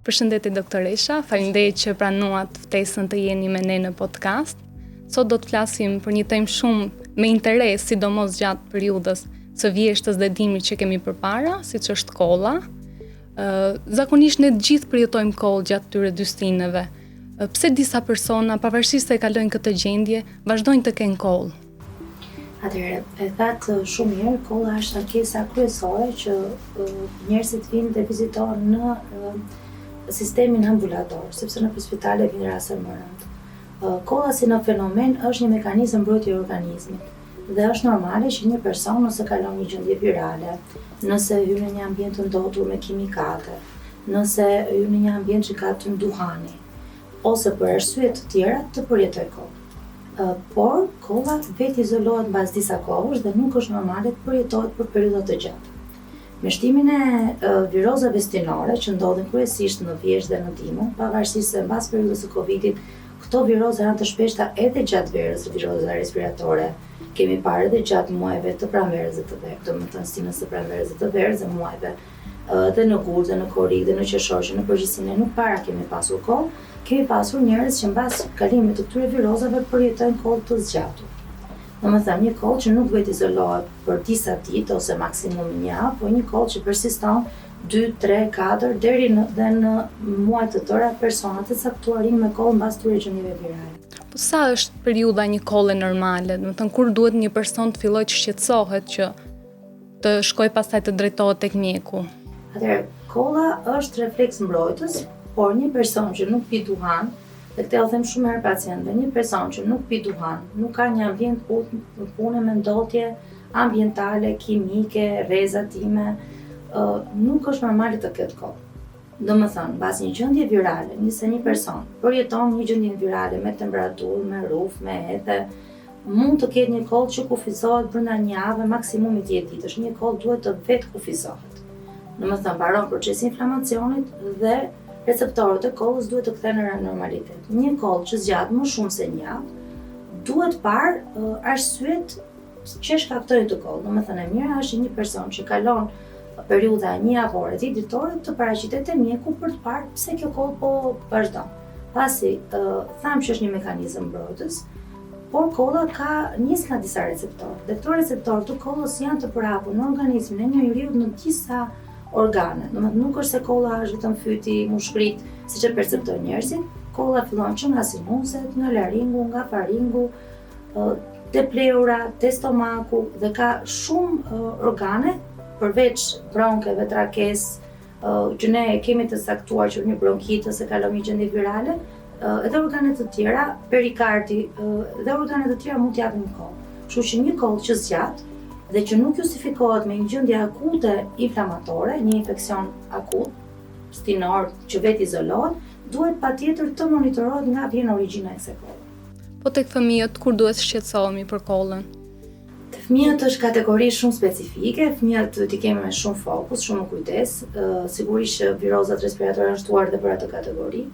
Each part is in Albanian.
Përshëndetje doktoresha, faleminderit që pranuat ftesën të jeni me ne në podcast. Sot do të flasim për një temë shumë me interes, sidomos gjatë periudhës së vjeshtës dhe dimrit që kemi përpara, siç është kolla. Zakonisht ne të gjithë përjetojmë kollë gjatë këtyre dystinëve. Pse disa persona, pavarësisht se e kalojnë këtë gjendje, vazhdojnë të kenë kollë? Atëherë, e thatë shumë mirë, kolla është ankesa kryesore që njerëzit vinë dhe vizitojnë në sistemin ambulator, sepse në spitale vinë raste më rëndë. Kolla si në fenomen është një mekanizëm mbrojtje i organizmit dhe është normale që një person nëse kalon një gjendje virale, nëse hyn në një ambient të ndotur me kimikate, nëse hyn në një ambient që ka të duhani, ose për arsye të tjera të përjetoj kollë. Por kolla vetë izolohet mbas disa kohësh dhe nuk është normale të përjetohet për periudha të gjata. Me shtimin e virozave stinore që ndodhin kryesisht në vjesht dhe në dimër, pavarësisht se mbas periudhës së Covidit, këto viroza janë të shpeshta edhe gjatë verës, viroza respiratore. Kemi parë edhe gjatë muajve të pranverës dhe të verës, domethënë stinës së pranverës dhe të verës dhe muajve dhe në gurë, dhe në korik, dhe në qeshor, që në përgjithësi nuk para kemi pasur kollë, kemi pasur njerëz që mbas kalimit të këtyre virozave përjetojnë kollë të zgjatur. Domethënë një kollë që nuk duhet izolohet për disa ditë ose maksimum një javë, por një kollë që persiston 2, 3, 4 deri në muaj të tëra persona të caktuar me kollë mbas këtyre gjendjeve virale. Po sa është periudha një kolle normale? Domethënë kur duhet një person të fillojë të shqetësohet që të shkojë pastaj të drejtohet tek mjeku? Atëherë, kolla është refleks mbrojtës, por një person që nuk pi duhan, dhe këtë them shumë herë pacientëve, një person që nuk pi duhan, nuk ka një ambient pune me ndotje ambientale, kimike, rrezatime, nuk është normale të ketë kollë. Domethënë, mbas një gjendje virale, nëse një person përjeton një gjendje virale me temperaturë, me rruf, me hethe, mund të ketë një kollë që kufizohet brenda një jave, maksimumi 10 ditësh. Një kollë duhet të vetë kufizohet. Domethënë, mbaron procesi inflamacionit dhe receptorët e kollës duhet të kthehen në normalitet. Një kollë që zgjat më shumë se një javë, duhet parë arsyet që shkaktojnë të kollë. Domethënë, e mira është një person që kalon periudha një javore, 10 ditore të paraqitet te mjeku për të parë pse kjo kollë po vazhdon. Pasi tham që është një mekanizëm mbrojtës, por kolla nis nga disa receptorë. Dhe këto receptorë të kollës janë të përhapur në organizmin e njeriut në disa organe. Domethënë nuk është se kolla është vetëm fyti, mushkrit, siç e perceptojnë njerëzit. Kolla fillon që nga sinuset, nga laringu, nga faringu, te pleura, te stomaku dhe ka shumë organe përveç bronkeve, trakes, që ne kemi të saktuar që një bronkitë ose kalon një gjendje virale, edhe organet të tjera, perikardi dhe organet të tjera mund të japin kollë. Kështu që një kollë që zgjat dhe që nuk justifikohet me një gjendje akute inflamatore, një infeksion akut, stinor që vetë izolohet, duhet patjetër të monitorohet nga vjen origjina e kësaj kolle. Po tek fëmijët kur duhet shqetësohemi për kollën? Te fëmijët është kategori shumë specifike, fëmijët t'i kemi me shumë fokus, shumë kujdes, sigurisht që virozat respiratore janë shtuar dhe për atë kategori.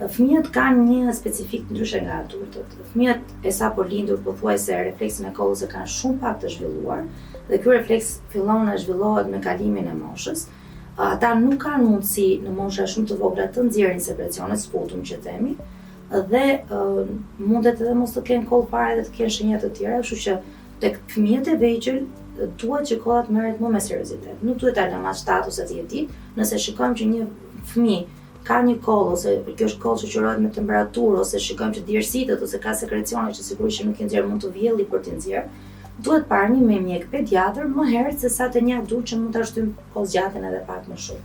Fëmijët kanë një specifik ndryshe nga adultët. Fëmijët e sapo lindur pothuajse refleksin e kollës e kanë shumë pak të zhvilluar dhe ky refleks fillon të zhvillohet me kalimin e moshës. Ata nuk kanë mundësi në mosha shumë të vogla të nxjerrin sekrecionet sputum që themi dhe mundet edhe mos të kenë kollë fare dhe të kenë shenja të tjera, kështu që tek fëmijët e vegjël duhet që kolla të merret më me seriozitet. Nuk duhet ta lëmë 7 ose 10 ditë, nëse shikojmë që një fëmijë ka një kollë ose kjo është kollë që qurohet me temperaturë ose shikojmë që djersitet ose ka sekrecione që sigurisht që nuk i nxjerr mund të vjelli për të nxjerr, duhet parë një me mjek pediatër më herët se sa te një adult që mund ta shtyjmë kollëzgjaten edhe pak më shumë.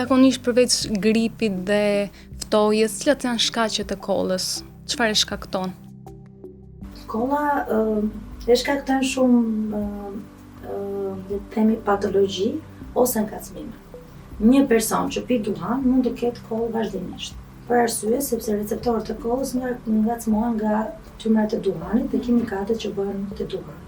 Zakonisht përveç gripit dhe ftojes, cilat janë shkaqet e kollës? Çfarë e shkakton? Kolla e shkakton shumë le të themi patologji ose ngacmime. Një person që pi duhan mund të ketë kollë vazhdimisht. Për arsye sepse receptorët e kollës ngacmohen nga tymrat e duhanit dhe kimikatet që bëhen te duhani.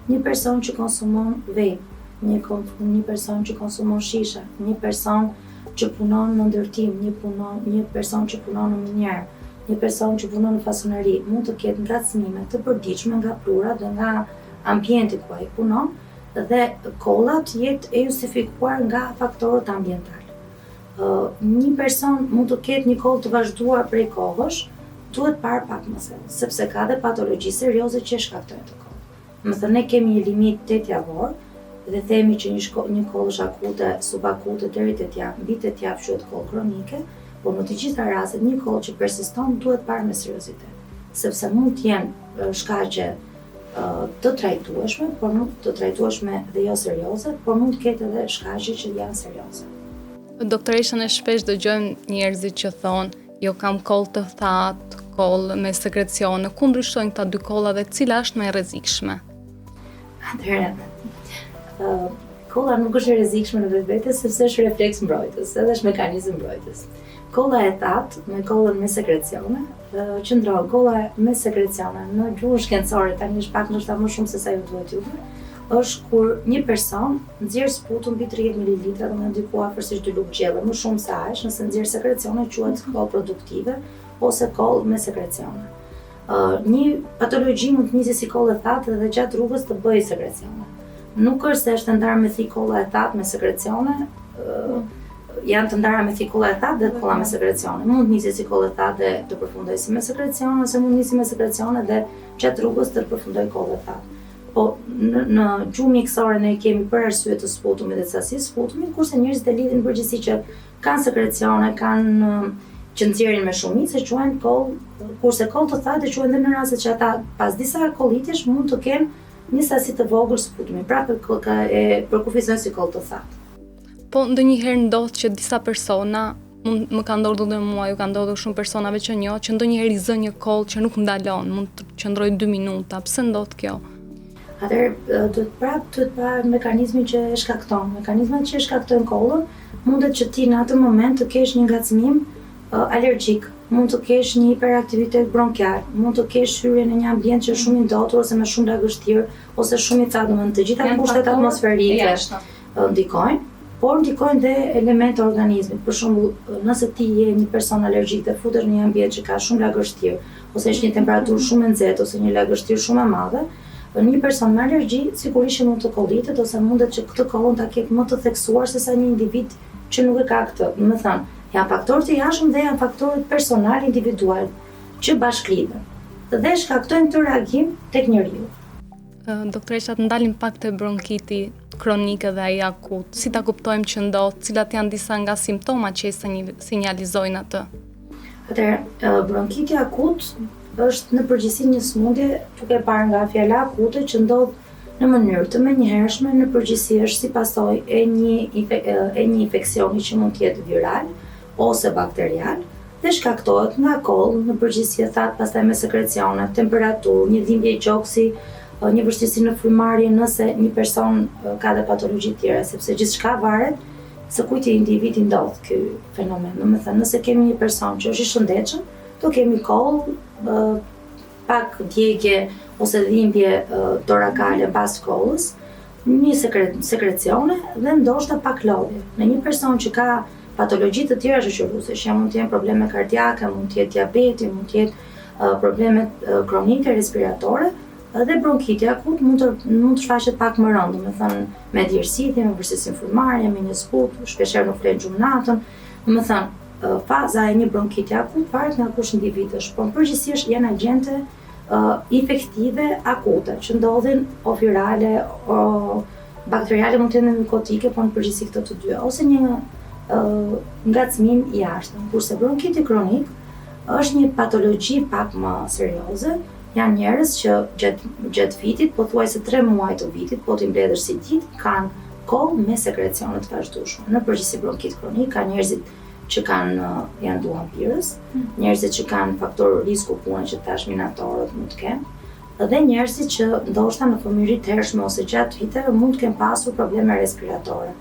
Një person që konsumon vape, një person që konsumon shisha, një person që punon në ndërtim, një person që punon në minjer, një person që punon në fasoneri, mund të ketë ngacmime të përditshme nga plura dhe nga ambienti ku ai punon, dhe kolla të jetë e justifikuar nga faktorët ambiental. Një person mund të ketë një kollë të vazhduar prej kohësh, duhet parë pak më thellë, sepse ka dhe patologji serioze që shkaktojnë të kollë. Më thënë, ne kemi një limit 8 javor dhe themi që një kollë është akute, subakute deri 8 javë, mbi 8 javë quhet kollë kronike, por në të gjitha rastet një kollë që persiston duhet parë me seriozitet, sepse mund të jenë shkaqe të trajtueshme, por nuk të trajtueshme dhe jo serioze, por mund të ketë edhe shkaqe që janë serioze. Doktoresha, ne shpesh dëgjojmë njerëzit që thonë, jo kam kollë të thatë, kollë me sekrecione, ku ndryshojnë këta dy kolla dhe cila është më e rrezikshme? Atëherë, kolla nuk është e rrezikshme në vetvete sepse është refleks mbrojtës, edhe është mekanizëm mbrojtës. Kolla e thatë me kollën me sekrecione, qëndron kolla me sekrecione në gjuhën shkencore, tani është pak ndoshta më shumë se sa ju duhet juve, është kur një person nxjerr sputum mbi 30 ml, domethënë diku afërsisht 2 lugë gjelle, më shumë se aq, nëse nxjerr sekrecione quhet kollë produktive ose kollë me sekrecione. Një patologji mund të nisë si kollë e thatë dhe gjatë rrugës të bëjë sekrecione. Nuk është se është të ndarë me thi kolla e thatë me sekrecione, janë të ndara me thi kolla e thatë dhe kolla me sekrecione. Mund nisë si kolla e thatë dhe të përfundoj si me sekrecione, ose mund nisë me sekrecione dhe gjatë rrugës të përfundoj kolla e thatë. Po në gjuhë mjekësore ne kemi për arsye të sputumit dhe sasisë sputumit, kurse njerëzit e lidhin përgjithësi që kanë sekrecione, kanë që nxjerrin me shumicë, quhen kollë, kurse kollë të thatë quhen edhe në rastet që ata pas disa kollitjesh mund të kenë një sasi të vogël sputumi, pra përkufizojnë si kollë të thatë. Po ndonjëherë ndodh që disa persona, më ka ndodhur edhe mua, ju ka ndodhur shumë personave që njoh, që ndonjëherë i zë një kollë që nuk ndalon, mund të qëndrojë 2 minuta. Pse ndodh kjo? Atëherë duhet parë mekanizmin që e shkakton. Mekanizmat që e shkaktojnë kollën mundet që ti në atë moment të kesh një ngacmim alergjik, mund të kesh një hiperaktivitet bronkial, mund të kesh hyrje në një ambient që është shumë i ndotur ose me shumë lagështirë ose shumë i thatë, domethënë të gjitha kushtet atmosferike ndikojnë, por ndikojnë dhe elemente e organizmit. Për shembull, nëse ti je një person alergjik dhe futesh në një ambient që ka shumë lagështirë, ose është një temperaturë shumë e nxehtë ose një lagështirë shumë e madhe, një person me alergji sigurisht mund të kollitet ose mundet që këtë kollën ta ketë më të theksuar se sa një individ që nuk e ka këtë. Domethënë, janë faktorë të jashtëm dhe janë faktorët personal individual që bashklidhen dhe shkaktojnë këtë reagim tek njeriu. Doktoresha, të ndalim pak te bronkiti kronik dhe ai akut. Si ta kuptojmë që ndodh, cilat janë disa nga simptomat që sinjalizojnë atë? Atëherë, bronkiti akut është në përgjithësi një sëmundje, duke parë nga fjala akute, që ndodh në mënyrë të menjëhershme, në përgjithësi është si pasojë e një infeksioni që mund të jetë viral ose bakterial dhe shkaktohet nga kollë, në përgjithësi e thatë, pastaj me sekrecione, temperaturë, një dhimbje gjoksi, një vështirësi në frymarrje nëse një person ka dhe patologji tjera, sepse gjithçka varet se kujt individi ndodh ky fenomen. Domethënë, nëse kemi një person që është i shëndetshëm, do kemi kollë, pak djegje ose dhimbje torakale pas kollës, një sekrecione dhe ndoshta pak lodhje. Në një person që ka patologji të tjera shoqëruese, që mund të jenë probleme kardiake, mund të jetë diabeti, mund të jetë probleme kronike respiratore, dhe bronkiti akut mund të shfaqet pak më rënd, domethënë me djersitje, me vështirësi në frymarrje, me një sputum, shpeshherë nuk flet gjumë natën. Domethënë, faza e një bronkiti akut varet nga kush individ është, por përgjithsisht janë agjente infektive akute që ndodhin o virale, o bakteriale, mund të jenë mikotike, por në përgjithësi këto të dyja, ose një ngacmim i jashtëm. Kurse bronkiti kronik është një patologji pak më serioze. Janë njerëz që gjatë vitit, pothuajse 3 muaj të vitit, po t'i mbledhësh si ditë, kanë kollë me sekrecione të vazhdueshme. Në përgjithësi bronkit kronik ka njerëzit që janë duhan virus, njerëzit që kanë faktor risku pune që tash minatorët mund të kenë, dhe njerëzit që ndoshta në fëmijëri të hershme ose gjatë viteve mund të kenë pasur probleme respiratore.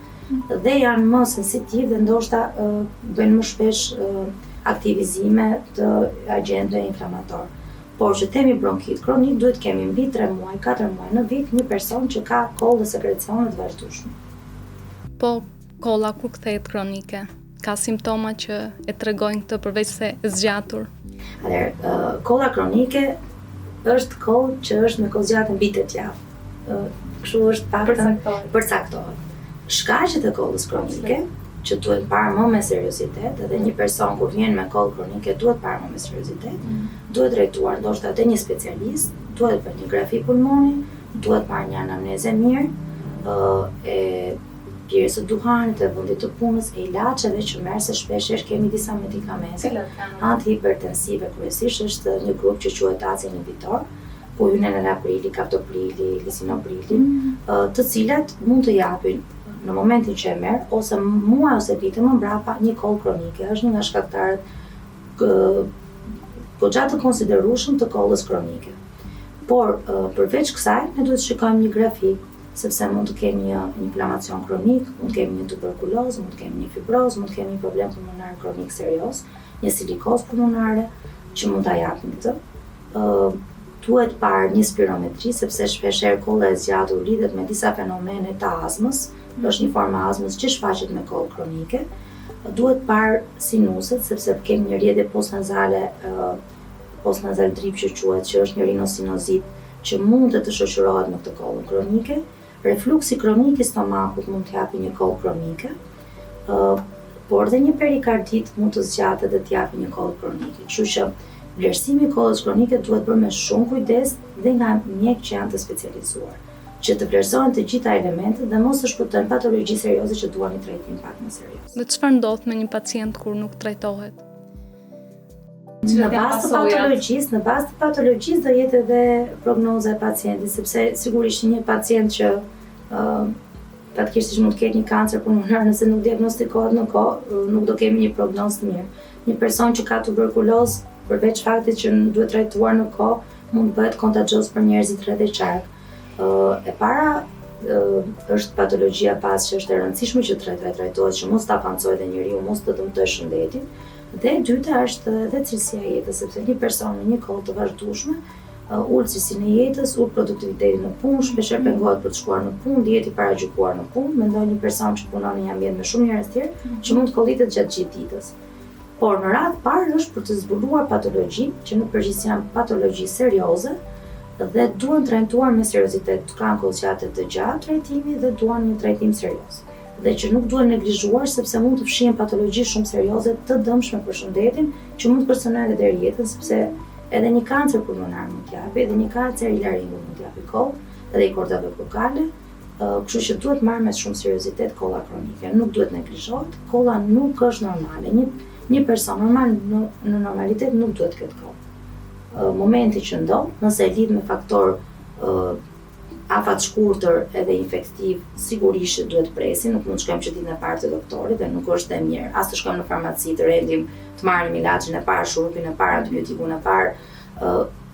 Dhe janë më sensitiv dhe ndoshta bëjnë më shpesh aktivizime të agentëve inflamatorë. Por që temi bronkit kronik, duhet kemi mbi 3 muaj, 4 muaj në vit një person që ka kollë dhe sekrecione të vazhdueshme. Po kolla kur kthehet kronike, ka simptoma që e tregojnë këtë përveç se e zgjatur? Atëherë, kolla kronike është kollë që është me kohë zgjatë mbi 8 javë. Kështu është paktën përcaktohet. Shkaqet e kollës kronike që duhet parë më me seriozitet, edhe një person kur vjen me kollë kronike duhet parë më me seriozitet, duhet drejtuar ndoshta te një specialist, duhet bërë një grafi pulmoni, duhet parë një anamnezë mirë, e pjerës të duhanit, e vendit të punës, e ilaçeve që merr se shpeshherë kemi disa medikamente antihipertensive, kryesisht është një grup që quhet ACE inhibitor, ku hyn enalaprili, kaptoprili, lisinoprili, të cilat mund të japin në momentin që e merr ose muaj ose vite më mbrapa një kollë kronike. Është një nga shkaktarët goxha të konsiderueshëm të kollës kronike. Por përveç kësaj ne duhet të shikojmë një grafi, sepse mund të kemi një inflamacion kronik, mund të kemi një tuberkulozë, mund të kemi një fibroz, mund të kemi një problem pulmonar kronik serioz, një silikozë pulmonare që mund ta japin këtë. Duhet parë një spirometri, sepse shpeshherë kolla e zgjatur lidhet me disa fenomene të astmës, është një formë astmës që shfaqet me kollë kronike. Duhet parë sinuset, sepse kemi një rrjedhje postnazale, postnazal drip që quhet, që është një rinosinozit që mund të shoqërohet me këtë kollën kronike. Refluksi kronik i stomakut mund të japi një kollë kronike, por dhe një perikardit mund të zgjatet dhe të japi një kollë kronike. Kështu që vlerësimi i kollës kronike duhet bërë me shumë kujdes dhe nga mjek që janë të specializuar, që të vlerësohen të gjitha elementet dhe mos të shpëtojnë patologji serioze që duan një trajtim pak më serioz. Dhe çfarë ndodh me një pacient kur nuk trajtohet? Në bazë të patologjisë do jetë edhe prognoza e pacientit, sepse sigurisht një pacient që fatkeqësisht mund të ketë një kancer pulmonar, nëse nuk diagnostikohet në kohë, nuk do kemi një prognozë të mirë. Një person që ka tuberkulozë, përveç faktit që duhet trajtuar në kohë, mund bëhet kontagjioz për njerëzit rreth e qark. E para është patologjia pas që është e rëndësishme që trajtohet, që mos ta pancojë dhe njeriu mos të dëmtojë shëndetin. Dhe e dyta është edhe cilësia e jetës, sepse një person në një kohë të vazhdueshme ul cilësinë e jetës, ul produktivitetin në punë, shpeshherë pengohet për të shkuar në punë, dihet i paragjykuar në punë, mendoj një person që punon në një ambient me shumë njerëz të tjerë, që mund të kollitet gjatë gjithë ditës. Por në radhë parë është për të zbuluar patologji, që në përgjithësi janë patologji serioze dhe duhen trajtuar me seriozitet, kanë kohëzgjatje të gjatë trajtimi dhe duan një trajtim serioz. Dhe që nuk duhen neglizhuar sepse mund të fshihen patologji shumë serioze të dëmshme për shëndetin, që mund të personojnë deri jetën, sepse edhe një kancer pulmonar mund të japi, edhe një kancer i laringut mund të japi kollë, edhe i kordave vokale, kështu që duhet marrë me shumë seriozitet kolla kronike, nuk duhet neglizhohet, kolla nuk është normale. Një person normal në normalitet nuk duhet këtë kollë. Momenti që ndodh, nëse lidh me faktor afat shkurtër edhe infektiv, sigurisht duhet presin, nuk mund të shkojmë që ditën e parë te doktori dhe nuk është e mirë. As të shkojmë në farmaci të rendim, të marrim ilaçin e parë, shurupin e parë, antibiotikun e parë,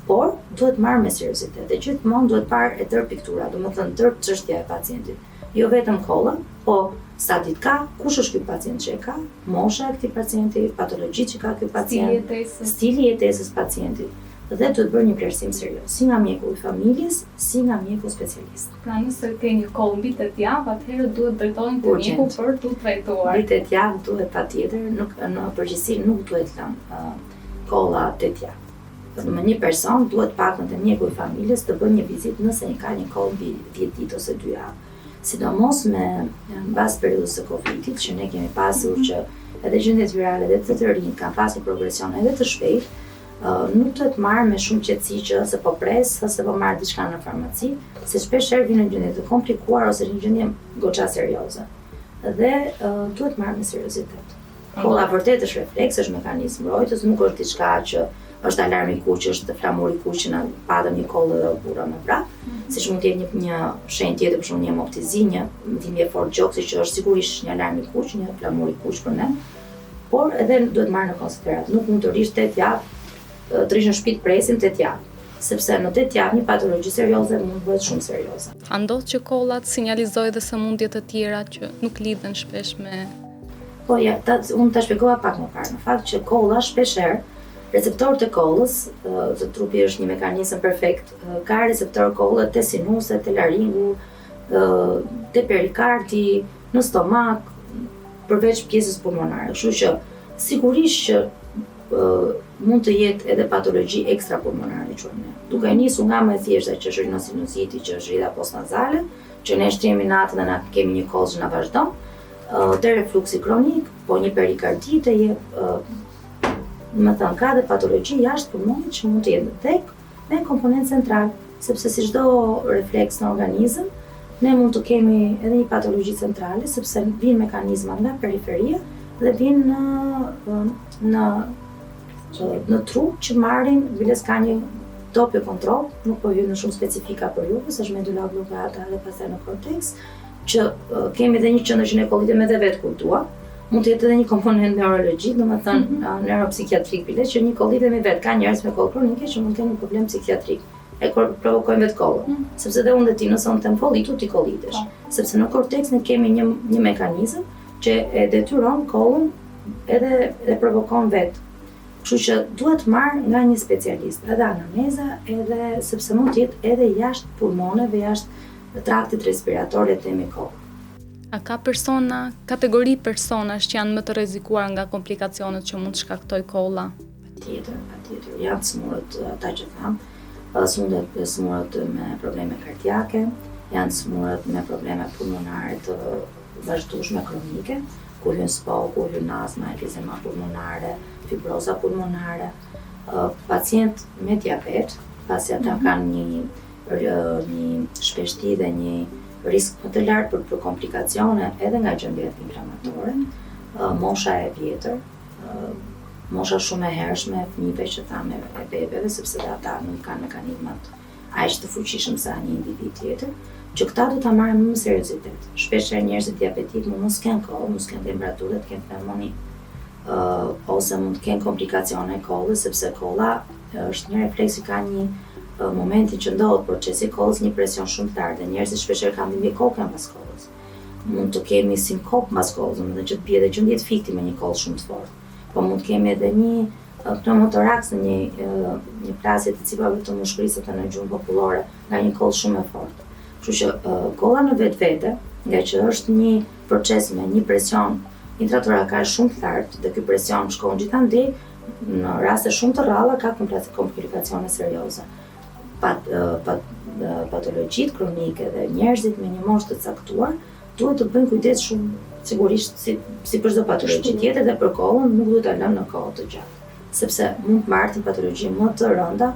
por duhet marrë me seriozitet. Dhe gjithmonë duhet parë e tërë piktura, domethënë tërë çështja e pacientit. Jo vetëm kolla, po sa ditë ka, kush është ky pacient që e ka, mosha e këtij pacienti, patologjitë që ka ky pacient, stili i jetesës pacientit. Dhe duhet bërë një vlerësim serioz, si nga mjeku i familjes, si nga mjeku specialist. Pra nëse ke një kollë mbi 8 javë, atëherë duhet drejtohen te mjeku për tu trajtuar. Mbi 8 javë duhet patjetër, në përgjithësi nuk duhet lënë kolla 8 javë. Me një person duhet pakën te mjeku i familjes të bëjë një vizitë nëse ka një kollë mbi 10 ditë ose 2 javë. Sidomos mbas periudhës së Covidit, që ne kemi pasur që edhe gjendjet virale dhe të rinjt kanë pasur progresion edhe të shpejtë, nuk duhet marrë me shumë qetësi që ose po pres, ose po marrë diçka në farmaci, se shpeshherë vjen në gjendje të komplikuar ose në gjendje goxha serioze. Dhe duhet marrë me seriozitet. Kolla vërtet është refleks, është mekanizëm mbrojtës, nuk është diçka që është alarm i kuq, është flamur i kuq që na padëm një kollë dhe burra më prapë, siç mund të jetë një shenjë tjetër, për shembull një hemoptizi, një dhimbje fortë gjoksi që është sigurisht një alarm i kuq, një flamur i kuq për ne. Por edhe duhet marrë në konsiderat. Nuk mund të rish 8 javë të rish në shtëpi të presim 8 javë, sepse në 8 javë një patologji serioze mund të bëhet shumë serioze. A ndodh që kollat sinjalizojnë dhe sëmundje të tjera që nuk lidhen shpesh me... Po ja, unë ta shpjegova pak më parë. Në fakt që kolla shpeshherë, receptorët e kollës, të trupi është një mekanizëm perfekt, ka receptor kollët te sinuset, te laringu, te perikardi, në stomak, përveç pjesës pulmonare. Kështu që sigurisht që mund të jetë edhe patologji ekstrapulmonare quajmë ne. Duke nisur nga më e thjeshta që është rinosinoziti, që është rrjedha postnazale, që ne shtrihemi natë dhe na kemi një kollë që na vazhdon, te refluksi kronik, po një perikardi të jep, ka dhe patologji jashtë pulmonit që mund të jetë tek me komponent central, sepse si çdo refleks në organizëm, ne mund të kemi edhe një patologji centrale, sepse vinë mekanizma nga periferia dhe vinë në trup që marrin, biles ka një topje kontrol, nuk po hyn në shumë specifika për ju, është medulla oblongata dhe pastaj në korteks, që kemi edhe një qendër ginekolite me dhe vetë kur dua, mund të jetë edhe një komponent neurologjik, domethënë neuropsikiatrik, biles që një kollite me vetë, ka njerëz me kollë kronike që mund të kenë një problem psikiatrik. E provokojnë vetë kollën, sepse dhe unë dhe ti nëse unë të kollitu ti kollitesh, sepse në korteks ne kemi një mekanizëm që e detyron kollën edhe provokon vetë. Kështu që duhet marrë nga një specialist, edhe anamneza, edhe sepse mund të jetë edhe jashtë pulmoneve, jashtë traktit respirator e themi kollë. A ka kategori personash që janë më të rrezikuar nga komplikacionet që mund të shkaktoj kolla? Patjetër, janë smurët ata që thamë, smurët me probleme kardiake, janë smurët me probleme pulmonare të vazhdueshme kronike, kur hyn SPO, kur hyn astma, emfizema pulmonare, fibroza pulmonare, pacient me diabet, pasi ata kanë një shpeshti dhe një risk më të lartë për komplikacione edhe nga gjendjet inflamatore, mosha e vjetër, mosha shumë e hershme, fëmijëve që thamë e bebeve, sepse dhe ata nuk kanë mekanizmat aq të fuqishëm sa një individ tjetër, që këta do ta marrin më seriozitet. Shpesh njerëzit diabetik mund të kenë kollë, mund të kenë temperaturë, të kenë pneumoni, ose mund të kenë komplikacione kollës, sepse kolla është një refleks që ka një momenti që ndodhet procesi kollës një presion shumë të lartë dhe njerëzit shpesh kanë dhimbje kokën pas kollës. Mund të kemi sinkop pas kollës, domethënë që të bie dhe gjendje fikti me një kollë shumë të fortë. Po mund të kemi edhe një pneumotoraks në një plasje të cipave të mushkërisë të në gjuhën popullore nga një kollë shumë e fortë. Kështu që kolla në vetvete, nga që është një proces me një presion intratorakal shumë të lartë dhe ky presion shkon gjithandej në raste shumë të rralla ka komplikacione serioze. Patologjitë kronike dhe njerëzit me një moshë të caktuar duhet të bëjnë kujdes shumë, sigurisht si për çdo patologji tjetër dhe për kollën nuk duhet ta lënë në kohë të gjatë, sepse mund të marrë patologji më të rënda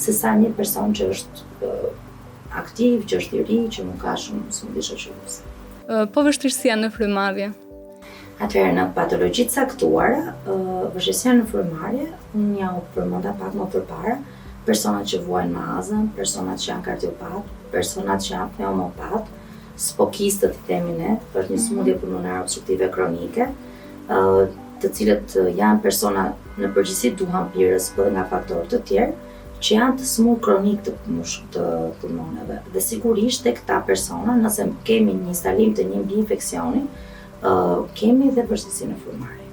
se sa një person që është aktiv, që është i ri, që nuk ka shumë smundje shoqëruese. Po vështirësia në frymëmarrje. Atëherë në patologji të caktuara, vështirësia në frymëmarrje, unë ja u përmenda pak më përpara, personat që vuajnë me azëm, personat që janë kardiopat, personat që janë pneumopat, spokistët i themi ne, për një smundje pulmonare obstruktive kronike, të cilët janë persona në përgjithësi duhan pirës për nga faktorë të tjerë, që janë të smur kronik të pulmoneve. Dhe sigurisht tek këta persona, nëse kemi një instalim të një mbi infeksioni, kemi dhe vështirësi në frymëmarrje.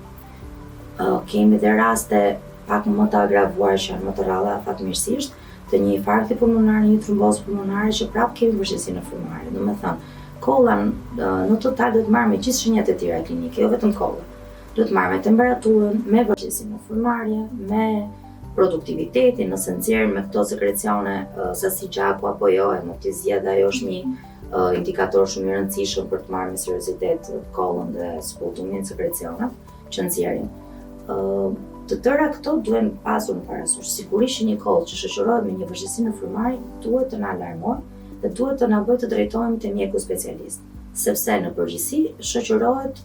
Kemi dhe raste pak më të agravuar që janë më të rralla fatmirësisht, të një infarkti pulmonar, një trombozë pulmonare që prapë kemi vështirësi në frymëmarrje. Domethënë, kolla në total duhet marrë me gjithë shenjat e tjera klinike, jo vetëm kolla. Duhet marrë me temperaturën, me vështirësi në frymëmarrje, me produktivitetin, nëse nxjerr me këto sekrecione sasi gjaku apo jo, hemoptizia dhe ajo është një indikator shumë i rëndësishëm për të marrë me seriozitet kollën dhe sputumin, sekrecionat që nxjerrin. Të tëra këto duhen pasur në parasysh. Sigurisht një kollë që shoqërohet me një vështirësi në frymëmarrje duhet të na alarmojë dhe duhet të na bëjë të drejtohemi te mjeku specialist, sepse në përgjithësi shoqërohet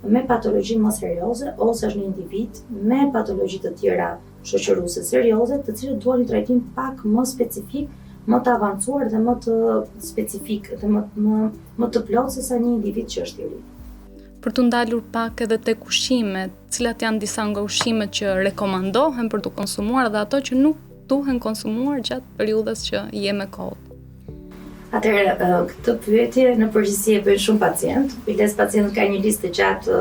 me patologji më serioze ose është një individ me patologji të tjera shoqëruese serioze, të cilët duan një trajtim pak më specifik, më të avancuar dhe më të specifik dhe më të plotë se sa një individ që është i ri. Për të ndalur pak edhe tek ushqimet, cilat janë disa nga ushqimet që rekomandohen për të konsumuar dhe ato që nuk duhen konsumuar gjatë periudhës që je me kollë? Atëherë, këtë pyetje në përgjithësi e bëjnë shumë pacient. Biles pacientët ka një listë të gjatë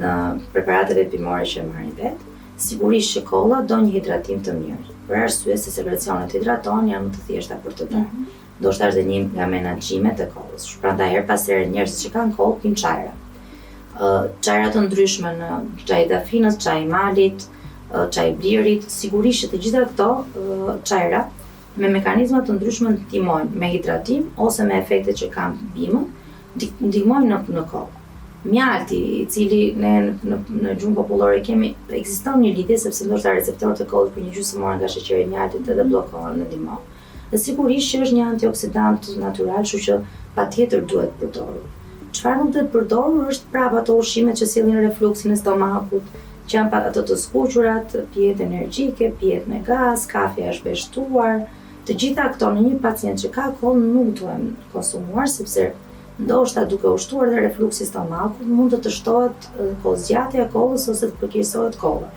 në preparateve bimore që marrin vetë. Sigurisht që kolla do një hidratim të mirë, për arsye se sekrecionet hidraton janë më të thjeshta për të dhënë. Ndoshta është dhe një nga menaxhimet e kollës. Prandaj her pas here njerëzit që kanë kollë pinë çajra. Çajra të ndryshme në çaj dafinës, çaj malit, çaj blirit, sigurisht që të gjitha këto çajra me mekanizma të ndryshme ndihmojnë me hidratim ose me efektet që kanë bimën, ndihmojnë në kollë. mjalti, i cili ne në gjuhën popullore kemi, ekziston një lidhje sepse ndoshta receptorët e kollit për një gjysmëore nga sheqeri i mjaltit edhe bllokohen në ndihmë. Dhe sigurisht që është një antioksidant natyral, kështu që patjetër duhet përdorur. Çfarë nuk duhet përdorur është prapë ato ushqimet që sillin refluksin e stomakut, që janë pa ato të skuqurat, pijet energjike, pijet me gaz, kafja e shpeshtuar. Të gjitha këto në një pacient që ka koll nuk duhen konsumuar sepse ndoshta duke ushtuar dhe refluksi i stomakut mund të shtohet kozgjatja e kollës ose të përkeqësohet kolla.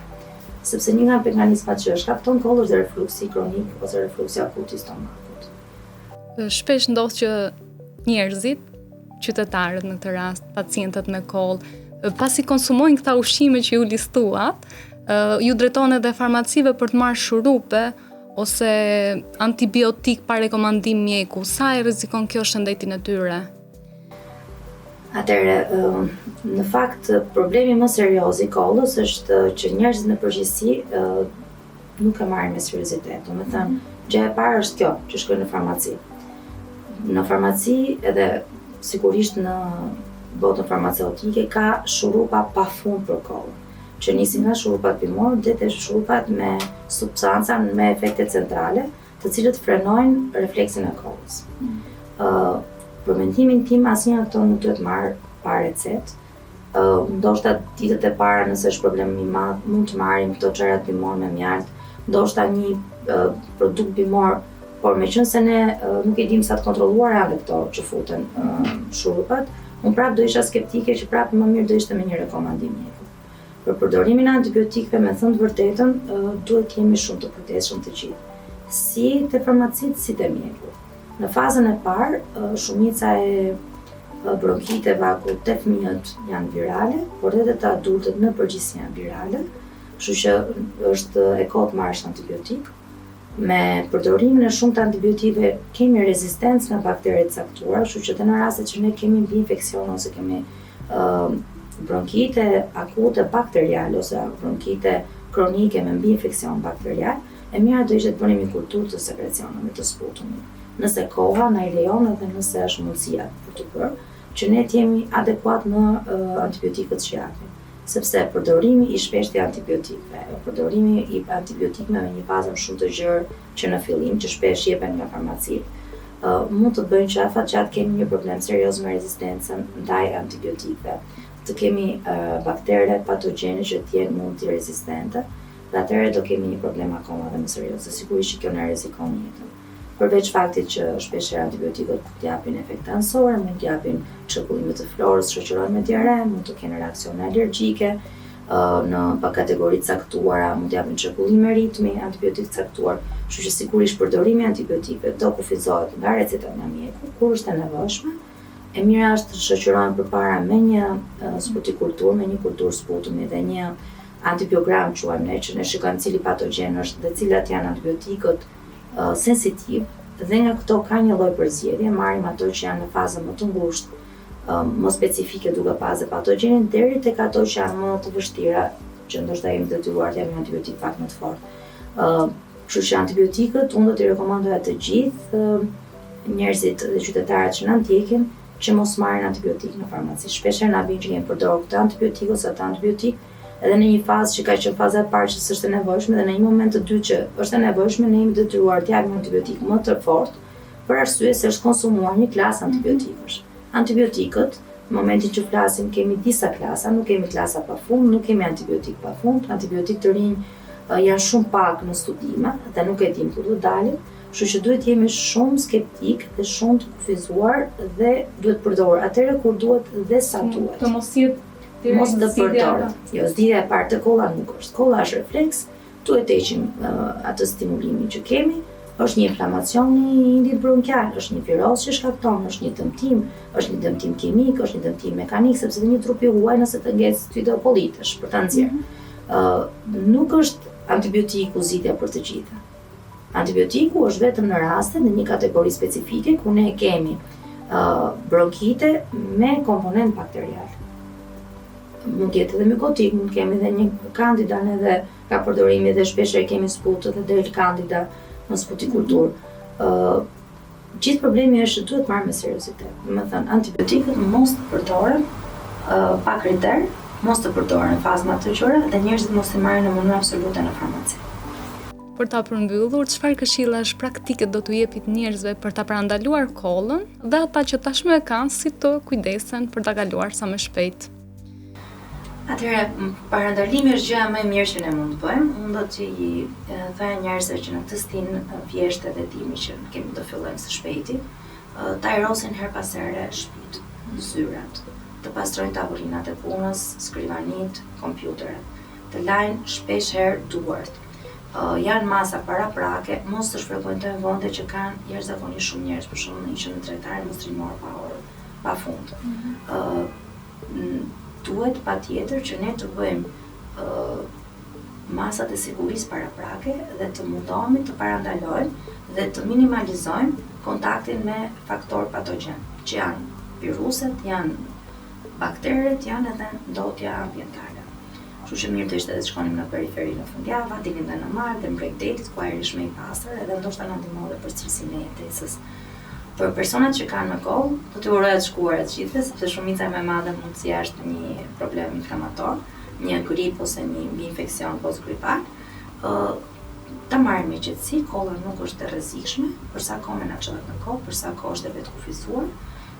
Sepse një nga mekanizmat që shkakton kollë është refluksi kronik ose refluksi akut i stomakut. Shpesh ndodh që njerëzit, qytetarët në këtë rast, pacientët me kollë, pasi konsumojnë këta ushqime që ju listuat, ju drejtohen edhe farmacive për të marrë shurupe ose antibiotik pa rekomandim mjeku. Sa e rrezikon kjo shëndetin e tyre? Atëherë, në fakt, problemi më serioz i kollës është që njerëzit në përgjithësi nuk e marrin me seriozitet. Domethënë, gjëja e parë është kjo, që shkojnë në farmaci. Në farmaci edhe sigurisht në botën farmaceutike ka shurupa pafund për kollë, që nisin nga shurupat bimor deri te shurupat me substanca me efekte centrale, të cilët frenojnë refleksin e kollës. Për mendimin tim asnjë nga këto nuk duhet marrë pa recetë. Ndoshta ditët e para nëse është problem i madh, mund të marrim këto çarat bimor me mjalt, ndoshta një produkt bimor, por meqense ne nuk e dim sa të kontrolluara janë këto që futen shurupat, unë prapë do isha skeptike që prapë më mirë do ishte me një rekomandim mjeku. Për përdorimin e antibiotikëve, me thënë të vërtetën, duhet jemi shumë të kujdesshëm të gjithë. Si te farmacit, si te mjeku. Në fazën e parë, shumica e bronkiteve akut te fëmijët janë virale, por edhe të adultët në përgjithësi janë virale, kështu që është e kohë të marrësh antibiotik. Me përdorimin e shumë të antibiotikëve kemi rezistencë nga baktere të caktuara, kështu që në rastet që ne kemi mbi infeksion ose kemi bronkite akute bakteriale ose bronkite kronike me mbi infeksion bakterial, e mira do ishte të bënim një kulturë të sekrecioneve të sputumit. Nëse koha na i lejon edhe nëse është mundësia për të bërë, që ne të jemi adekuat në antibiotikët që japim. Sepse përdorimi i shpeshtë i antibiotikëve, përdorimi i antibiotikëve me një fazë shumë të gjerë që në fillim, që shpesh jepen nga farmacitë, mund të bëjnë që afatgjat kemi një problem serioz me rezistencën ndaj antibiotikëve. Të kemi baktere patogjene që t'jenë multirezistente, dhe atëherë do kemi një problem akoma dhe më serioz, dhe sigurisht që kjo na rrezikon jetën. Përveç faktit që shpesh antibiotikët t'japin efekte anësore, mund t'japin çrregullime të florës, shoqërohen me diare, mund të kenë reaksione alergjike, në kategori të caktuara mund t'japin çrregullime ritmi, antibiotik të caktuar, kështu që sigurisht përdorimi i antibiotikëve do kufizohet nga receta nga mjeku, kur është e nevojshme. E mira është të shoqërohen përpara me një sputikulturë, me një kulturë sputumi dhe një antibiogram quajmë ne, që ne shikojmë cili patogjen është dhe cilat janë antibiotikët sensitiv, dhe nga këto ka një lloj përzgjedhje, marrim ato që janë në fazën më të ngushtë, më specifike duke pasur patogjenin, deri tek ato që janë më të vështira, që ndoshta jemi detyruar të japim antibiotik pak më të fortë. Kështu që antibiotikët unë do t'i rekomandoja të gjithë njerëzit dhe qytetarët që na ndjekin që mos marrin antibiotik në farmaci. Shpesh na vjen që jemi përdorur këtë antibiotik ose atë antibiotik, edhe në një fazë që ka qenë faza e parë që s'është e nevojshme dhe në një moment të dytë që është e nevojshme, ne jemi detyruar të japim antibiotik më të fortë për arsye se është konsumuar një klasë antibiotikësh. Antibiotikët, në momentin që flasim, kemi disa klasa, nuk kemi klasa pafund, nuk kemi antibiotik pafund, antibiotik të rinj janë shumë pak në studime dhe nuk e dim ku do dalin, kështu që duhet jemi shumë skeptik dhe shumë të kufizuar dhe duhet përdorur atëherë kur duhet dhe sa duhet. Mos të përdoret. Jo, zgjidhja e parë të kolla nuk është. Kolla është refleks, duhet të heqim atë stimulimin që kemi, është një inflamacion i indit bronkial, është një viroz që shkakton, është një dëmtim, është një dëmtim kimik, është një dëmtim mekanik, sepse dhe një trupi huaj nëse të ngec ty do pollitesh për ta nxjerrë. Nuk është antibiotiku zgjidhja për të gjitha. Antibiotiku është vetëm në raste në një kategori specifike ku ne kemi bronkite me komponent bakterial. Mund të jetë edhe mikotik, mund kemi edhe një kandida edhe ka përdorimi dhe shpesh e kemi sputët dhe del kandida në sputikulturë. Gjithë problemi është që duhet marrë me seriozitet. Do të thënë antibiotikët mos të përdoren pa kriter, mos të përdoren fazma të qura dhe njerëzit mos i marrin në mënyrë absolute në farmaci. Për ta përmbyllur, çfarë këshillash praktike do t'u jepit njerëzve për ta parandaluar kollën dhe ata që tashmë e kanë si të kujdesen për ta kaluar sa më shpejt? Atëherë, parandalimi është gjëja më e mirë që ne mund të bëjmë. Unë do t'i thënë njerëzve që në këtë stin vjeshtë dhe dimi që kemi do fillojmë së shpejti, ta irosin her pas here shtëpitë, zyrat, të pastrojnë tavolinat e punës, skrivanit, kompjuteret, të lajnë shpesh herë duart. Janë masa paraprake, mos të shfrekontojnë vende që kanë jashtëzakonisht shumë njerëz, për shembull në një qendër tregtare mos trimor pa orë, pa fund. Duhet patjetër që ne të bëjmë masat e sigurisë paraprake dhe të mundohemi të parandalojmë dhe të minimalizojmë kontaktin me faktor patogjen, që janë viruset, janë bakteret, janë edhe ndotja ambientale. Kështu që mirë të ishte të shkonim në periferi në fundjava, dilim dhe në malë dhe mbrek detit, ku ajri është më i pastër edhe ndoshta na ndihmon edhe për cilësinë e jetesës. Për personat që kanë me kollë, do t'u uroj të shkuar të gjithëve, sepse shumica më e madhe mundësia është një problem inflamator, një grip ose një infeksion postgripal. Ta marrim me qetësi, kolla nuk është e rrezikshme, për sa kohë na çellet në kohë, për sa kohë është e vetkufizuar.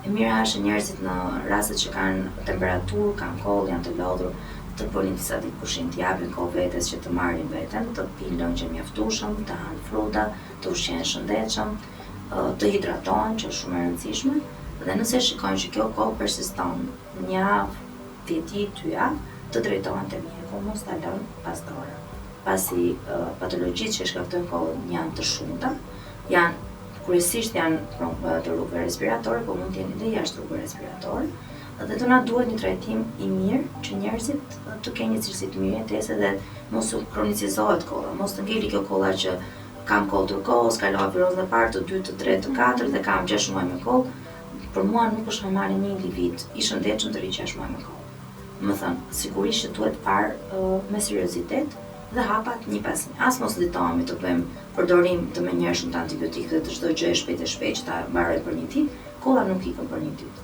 E mira është njerëzit në rastet që kanë temperaturë, kanë kollë, janë të lodhur, të bënin disa ditë pushim, të japin kohë vetes që të marrin veten, të pinë lëngje mjaftueshëm, të hanë fruta, të ushqehen shëndetshëm, të hidratohen, që është shumë e rëndësishme, dhe nëse shikojnë që kjo kohë persiston një javë, 10 ditë, 2 javë, të drejtohen te mjeku, mos ta lënë pas dore. Pasi patologjitë që shkaktojnë kollën janë të shumta, kryesisht janë të rrugëve respiratore, por mund të jenë edhe jashtë rrugëve respiratore, dhe të na duhet një trajtim i mirë që njerëzit të kenë një cilësi të mirë jetese dhe mos u kronicizohet kolla, mos të ngeli kjo kolla që kam kollë turkos, kalova virozën e parë, të dytë, të tretë, të katërt dhe kam 6 muaj me kollë. Për mua nuk është normale një individ i shëndetshëm të rri 6 muaj me kollë. Më thënë, sigurisht që duhet parë me seriozitet dhe hapat një pas një. As mos litohemi të bëjmë përdorim të menjëhershëm të antibiotikëve dhe të çdo gjë shpejt që ta mbaroj për një ditë, kolla nuk ikën për një ditë.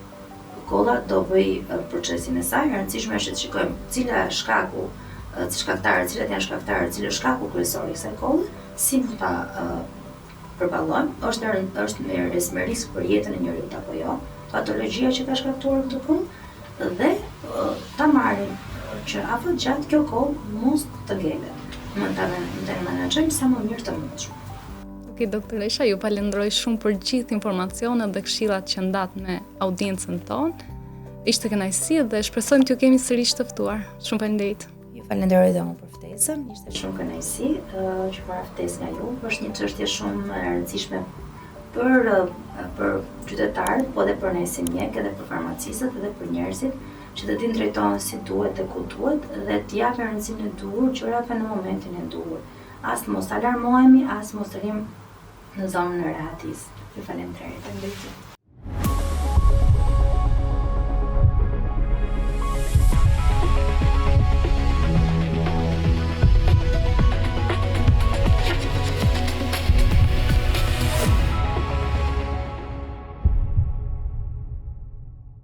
Kolla do bëj procesin e saj, e rëndësishme është të shikojmë cilat janë shkaktarët, cilë është shkaku kryesor i kësaj kolle, si mund ta përballojmë, është me risk për jetën e njeriut apo jo, patologjia që ka shkaktuar këtë kollë dhe ta marrim që afat gjatë kjo kollë mos të ngelet. Mund ta menaxhojmë sa më mirë të mundshëm. Okej, doktoresha, ju falenderoj shumë për gjithë informacionet dhe këshillat që ndat me audiencën tonë. Ishte kënaqësi dhe shpresojmë t'ju kemi sërish të ftuar. Shumë faleminderit. Ju falenderoj dhe unë për ftesën, ishte shumë kënaqësi që mora ftesë nga ju. Është një çështje shumë e rëndësishme për qytetarët, po edhe për ne si mjek, edhe për farmacistët, edhe për njerëzit, që të dinë drejtohen si duhet dhe ku duhet dhe të japin rëndësinë e duhur gjërave në momentin e duhur. As mos alarmohemi, as mos rrim në zonën e rehatisë. Ju falenderoj.